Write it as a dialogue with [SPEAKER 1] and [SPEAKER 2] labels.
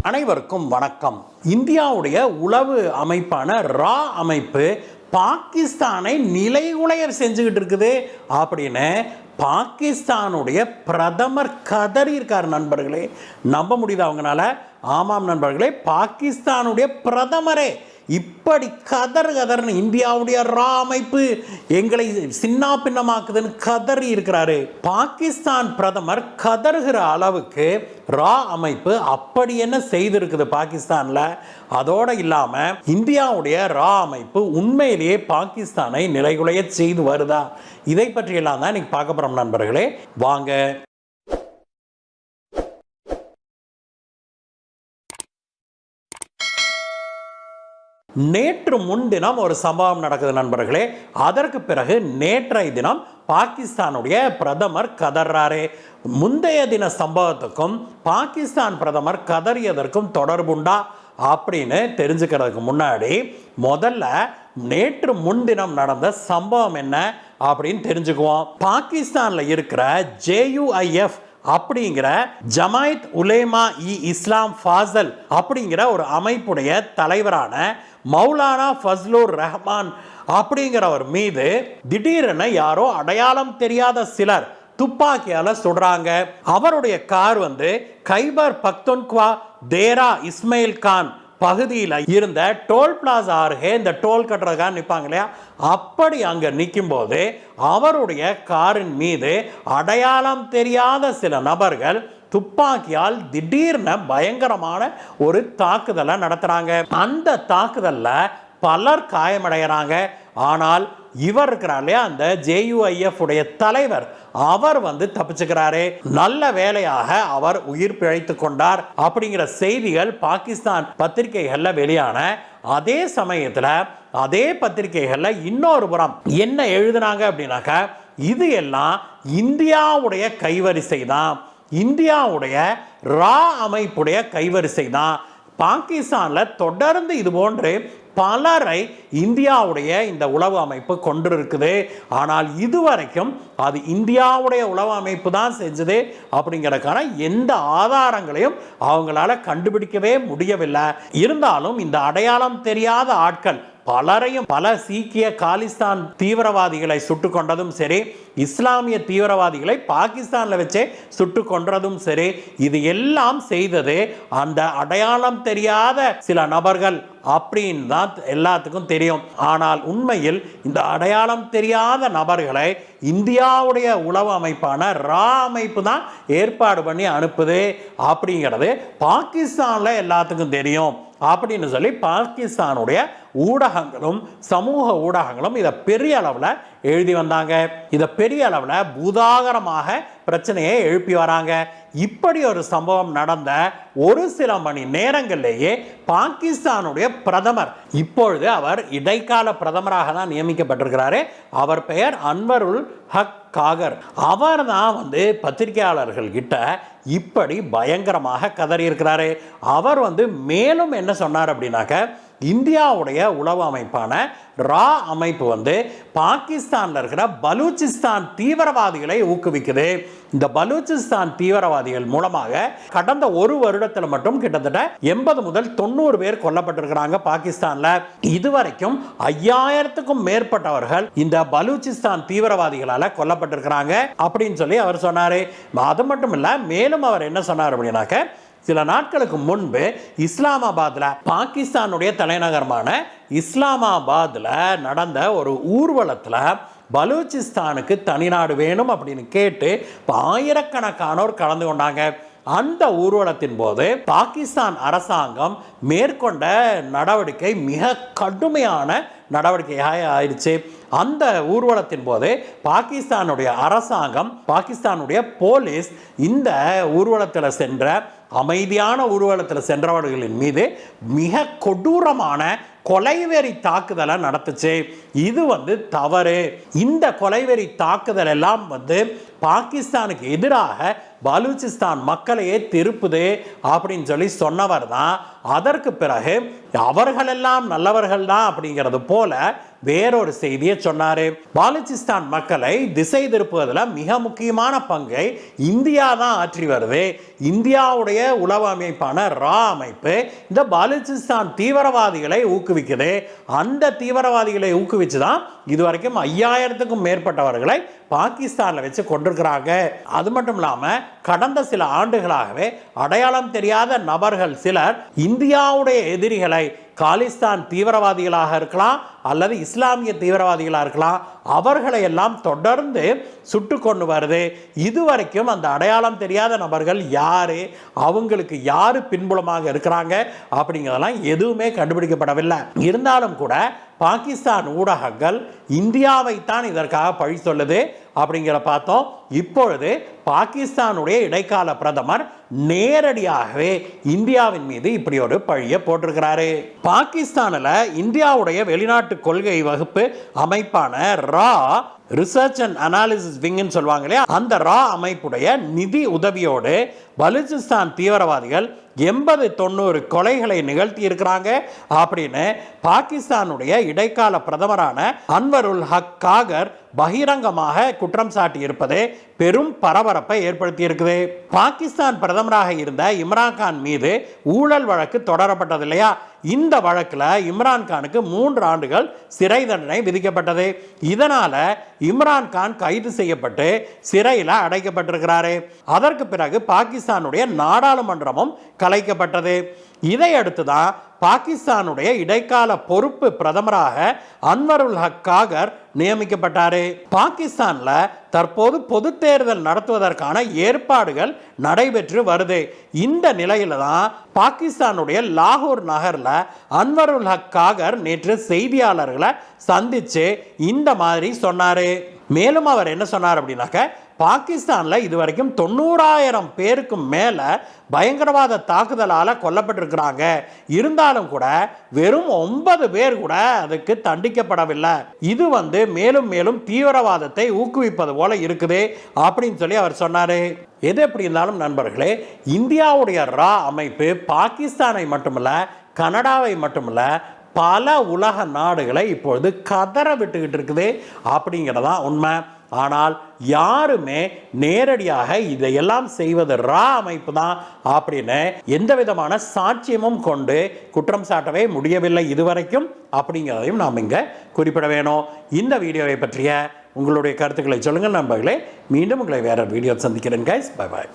[SPEAKER 1] அனைவருக்கும் வணக்கம். இந்தியாவுடைய உளவு அமைப்பான ரா அமைப்பு பாகிஸ்தானை நிலைகுலையர் செஞ்சுக்கிட்டு இருக்குது அப்படின்னு பாகிஸ்தானுடைய பிரதமர் கதறி இருக்கார். நண்பர்களே, நம்ப முடியுது அவங்களால? ஆமாம் நண்பர்களே, பாகிஸ்தானுடைய பிரதமரே இப்படி கதர்னு இந்தியாவுடைய ரா அமைப்பு எங்களை சின்ன பின்னமாக்குதுன்னு கதறி இருக்கிறாரு. பாகிஸ்தான் பிரதமர் கதறுகிற அளவுக்கு ரா அமைப்பு அப்படி என்ன செய்திருக்குது பாகிஸ்தான்ல. அதோட இல்லாம இந்தியாவுடைய ரா அமைப்பு உண்மையிலேயே பாகிஸ்தானை நிலைகுலைய செய்து வருதா? இதை பற்றியெல்லாம் தான் இன்னைக்கு பார்க்க போறோம் நண்பர்களே. வாங்க. நேற்று முன்தினம் ஒரு சம்பவம் நடக்குது நண்பர்களே. அதற்கு பிறகு நேற்றைய தினம் பாகிஸ்தானுடைய பிரதமர் கதறாரு. முந்தைய தின சம்பவத்துக்கும் பாகிஸ்தான் பிரதமர் கதறியதற்கும் தொடர்புண்டா அப்படின்னு தெரிஞ்சுக்கிறதுக்கு முன்னாடி முதல்ல நேற்று முன்தினம் நடந்த சம்பவம் என்ன அப்படின்னு தெரிஞ்சுக்குவோம். பாகிஸ்தான்ல இருக்கிற JUIF அப்படிங்கிற ஜமாயத் உலேமா இஸ்லாம் ஃபாசல் அப்படிங்கிற ஒரு அமைப்புடைய தலைவரான மௌலானா ஃபஸ்லுர் ரஹ்மான் அப்படிங்கிறவர் மீது திடீரென யாரோ அடையாளம் தெரியாத சிலர் துப்பாக்கியால சுடுறாங்க. அவருடைய கார் கைபர் பக்துன்குவா தேரா இஸ்மாயில் கான் பகுதியில் இருந்த டோல் பிளாசா அருகே இந்த டோல் கட்டுறதுக்காக நிற்பாங்க இல்லையா, அப்படி அங்கே நிற்கும் போது அவருடைய காரின் மீது அடையாளம் தெரியாத சில நபர்கள் துப்பாக்கியால் திடீர்னு பயங்கரமான ஒரு தாக்குதலை நடத்துறாங்க. அந்த தாக்குதல்ல பலர் காயமடைகிறாங்க. ஆனால் இவர் இருக்கிறார் இல்லையா, அந்த JUIF உடைய தலைவர், அவர் தப்பிச்சுக்கிறாரு. நல்ல வேலையாக அவர் உயிர் பிழைத்து கொண்டார் அப்படிங்கிற செய்திகள் பாகிஸ்தான் பத்திரிகைகள்ல வெளியான அதே சமயத்தில் அதே பத்திரிகைகள்ல இன்னொரு புறம் என்ன எழுதினாங்க அப்படின்னாக்க, இது எல்லாம் இந்தியாவுடைய கைவரிசை தான், இந்தியாவுடைய ரா அமைப்புடைய கைவரிசை தான். பாகிஸ்தான்ல தொடர்ந்து இது போன்று பலரை இந்தியாவுடைய இந்த உளவு அமைப்பு கொண்டிருக்குது. ஆனால் இதுவரைக்கும் அது இந்தியாவுடைய உளவு அமைப்பு தான் செஞ்சது அப்படிங்கிறதுக்கான எந்த ஆதாரங்களையும் அவங்களால கண்டுபிடிக்கவே முடியவில்லை. இருந்தாலும் இந்த அடையாளம் தெரியாத ஆட்கள் பலரையும், பல சீக்கிய காலிஸ்தான் தீவிரவாதிகளை சுட்டு கொண்டதும் சரி, இஸ்லாமிய தீவிரவாதிகளை பாகிஸ்தான்ல வச்சே சுட்டு கொன்றதும் சரி, இது எல்லாம் செய்தது அந்த அடையாளம் தெரியாத சில நபர்கள் அப்படின்னு தான் எல்லாத்துக்கும் தெரியும். ஆனால் உண்மையில் இந்த அடையாளம் தெரியாத நபர்களை இந்தியாவுடைய உளவு அமைப்பான ரா அமைப்பு தான் ஏற்பாடு பண்ணி அனுப்புது அப்படிங்கிறது பாகிஸ்தான்ல எல்லாத்துக்கும் தெரியும் அப்படின்னு சொல்லி பாகிஸ்தானுடைய ஊடகங்களும் சமூக ஊடகங்களும் இதை பெரிய அளவில் எழுதி வந்தாங்க. இதை பெரிய அளவில் பூதாகரமாக பிரச்சனையை எழுப்பி வராங்க. இப்படி ஒரு சம்பவம் நடந்த ஒரு சில மணி நேரங்களிலேயே பாகிஸ்தானுடைய பிரதமர், இப்பொழுது அவர் இடைக்கால பிரதமராக தான் நியமிக்கப்பட்டிருக்கிறாரு, அவர் பெயர் அன்வருல் ஹக் காகர், அவர் தான் பத்திரிகையாளர்கள் கிட்ட இப்படி பயங்கரமாக கதறி இருக்கிறாரு. அவர் மேலும் என்ன சொன்னார் அப்படின்னாக்க, இந்தியாவுடைய உளவு அமைப்பான ரா அமைப்பு பாகிஸ்தான்ல இருக்கிற பலூச்சிஸ்தான் தீவிரவாதிகளை ஊக்குவிக்குது. இந்த பலூச்சிஸ்தான் தீவிரவாதிகள் மூலமாக கடந்த ஒரு வருடத்தில் மட்டும் கிட்டத்தட்ட 80 முதல் 90 பேர் கொல்லப்பட்டிருக்கிறாங்க பாகிஸ்தான்ல. இதுவரைக்கும் 5000க்கும் மேற்பட்டவர்கள் இந்த பலூச்சிஸ்தான் தீவிரவாதிகளால கொல்லப்பட்டிருக்கிறாங்க அப்படின்னு சொல்லி அவர் சொன்னாரு. அது மட்டும் இல்ல, மேலும் அவர் என்ன சொன்னார் அப்படின்னாக்க, சில நாட்களுக்கு முன்பு இஸ்லாமாபாத்ல, பாகிஸ்தானுடைய தலைநகரமான இஸ்லாமாபாத்ல நடந்த ஒரு ஊர்வலத்தில் பலூச்சிஸ்தானுக்கு தனிநாடு வேணும் அப்படின்னு கேட்டு ஆயிரக்கணக்கானோர் கலந்து கொண்டாங்க. அந்த ஊர்வலத்தின் போது பாகிஸ்தான் அரசாங்கம் மேற்கொண்ட நடவடிக்கை மிக கடுமையான நடவடிக்கையாக ஆயிடுச்சு. அந்த ஊர்வலத்தின் போது பாகிஸ்தானுடைய அரசாங்கம், பாகிஸ்தானுடைய போலீஸ் இந்த ஊர்வலத்தில் சென்ற, அமைதியான ஊர்வலத்தில் சென்றவர்களின் மீது மிக கொடூரமான கொலைவெறி தாக்குதலை நடத்துச்சு. இது தவறு. இந்த கொலைவெறி தாக்குதல் எல்லாம் பாகிஸ்தானுக்கு எதிராக பலூச்சிஸ்தான் மக்களையே திருப்புது அப்படின்னு சொல்லி சொன்னவர் தான் அதற்கு பிறகு அவர்களெல்லாம் நல்லவர்கள் தான் அப்படிங்கிறது போல வேறொரு செய்தியை சொன்னாரு. பாலுச்சிஸ்தான் மக்களை திசை திருப்புவதில் மிக முக்கியமான பங்கை இந்தியா தான் ஆற்றி வருது. இந்தியாவுடைய உளவு அமைப்பான ரா அமைப்பு இந்த பாலுச்சிஸ்தான் தீவிரவாதிகளை ஊக்குவிக்குது. அந்த தீவிரவாதிகளை ஊக்குவிச்சு தான் இதுவரைக்கும் 5000க்கும் மேற்பட்டவர்களை பாகிஸ்தானில் வச்சு கொண்டிருக்கிறாங்க. அது மட்டும் இல்லாமல் கடந்த சில ஆண்டுகளாகவே அடையாளம் தெரியாத நபர்கள் சிலர் இந்தியாவுடைய எதிரிகளை காலிஸ்தான் தீவிரவாதிகளாக இருக்கலாம் அல்லது இஸ்லாமிய தீவிரவாதிகளாக இருக்கலாம், அவர்களை எல்லாம் தொடர்ந்து சுட்டு கொண்டு வருது. இதுவரைக்கும் அந்த அடையாளம் தெரியாத நபர்கள் யாரு, அவங்களுக்கு யாரு பின்புலமாக இருக்கிறாங்க அப்படிங்கிறதெல்லாம் எதுவுமே கண்டுபிடிக்கப்படவில்லை. இருந்தாலும் கூட பாகிஸ்தான் ஊடகங்கள் இந்தியாவைத்தான் இதற்காக பழி சொல்லுது அப்படிங்கிற பார்த்தோம். இப்பொழுது பாகிஸ்தானுடைய இடைக்கால பிரதமர் நேரடியாகவே இந்தியாவின் மீது இப்படி ஒரு பழியை போட்டிருக்கிறாரு. பாகிஸ்தானில் இந்தியாவுடைய வெளிநாட்டு கொள்கை வகுப்பு அமைப்பான ரா ரிசர்ச் அண்ட் அனாலிசிஸ் விங்னு சொல்லுவாங்க இல்லையா, அந்த ரா அமைப்புடைய நிதி உதவியோடு பலூச்சிஸ்தான் தீவிரவாதிகள் 80-90 கொலைகளை நிகழ்த்தி இருக்கிறாங்க அப்படின்னு பாகிஸ்தானுடைய இடைக்கால பிரதமரான அன்வருல் ஹக் காகர் பகிரங்கமாக குற்றம் சாட்டி இருப்பது பெரும் பரபரப்பை ஏற்படுத்தி இருக்குது. பாகிஸ்தான் பிரதமராக இருந்த இம்ரான்கான் மீது ஊழல் வழக்கு தொடரப்பட்டது இல்லையா, இந்த வழக்கில் இம்ரான்கானுக்கு 3 ஆண்டுகள் சிறை தண்டனை விதிக்கப்பட்டது. இதனால இம்ரான்கான் கைது செய்யப்பட்டு சிறையில் அடைக்கப்பட்டிருக்கிறாரு. அதற்கு பிறகு பாகிஸ்தானுடைய நாடாளுமன்றமும் கலைக்கப்பட்டது. இதையடுத்து தான் பாகிஸ்தானுடைய இடைக்கால பொறுப்பு பிரதமராக அன்வருல் ஹக் காகர் நியமிக்கப்பட்டாரு. பாகிஸ்தான்ல தற்போது பொது தேர்தல் நடத்துவதற்கான ஏற்பாடுகள் நடைபெற்று வருது. இந்த நிலையில தான் பாகிஸ்தானுடைய லாகூர் நகர்ல அன்வருல் ஹக் காகர் நேற்று செய்தியாளர்களை சந்திச்சு இந்த மாதிரி சொன்னாரு. மேலும் அவர் என்ன சொன்னார் அப்படின்னாக்க, பாகிஸ்தானில் இதுவரைக்கும் 90,000 பேருக்கு மேலே பயங்கரவாத தாக்குதலால் கொல்லப்பட்டிருக்கிறாங்க. இருந்தாலும் கூட வெறும் 9 பேர் கூட அதுக்கு தண்டிக்கப்படவில்லை. இது மேலும் மேலும் தீவிரவாதத்தை ஊக்குவிப்பது போல இருக்குது அப்படின்னு சொல்லி அவர் சொன்னார். எது எப்படி இருந்தாலும் நண்பர்களே, இந்தியாவுடைய ரா அமைப்பு பாகிஸ்தானை மட்டுமல்ல, கனடாவை மட்டுமல்ல, பல உலக நாடுகளை இப்பொழுது கதற விட்டுக்கிட்டு இருக்குது அப்படிங்கிறதான் உண்மை. ஆனால் யாருமே நேரடியாக இதையெல்லாம் செய்வது ரா அமைப்பு தான் அப்படின்னு எந்த விதமான சாட்சியமும் கொண்டு குற்றம் சாட்டவே முடியவில்லை இதுவரைக்கும் அப்படிங்கிறதையும் நாம் இங்கே குறிப்பிட வேணும். இந்த வீடியோவை பற்றிய உங்களுடைய கருத்துக்களை சொல்லுங்கள் நண்பர்களே. மீண்டும் உங்களை வேற வீடியோ சந்திக்கிறேன் கைஸ். Bye bye.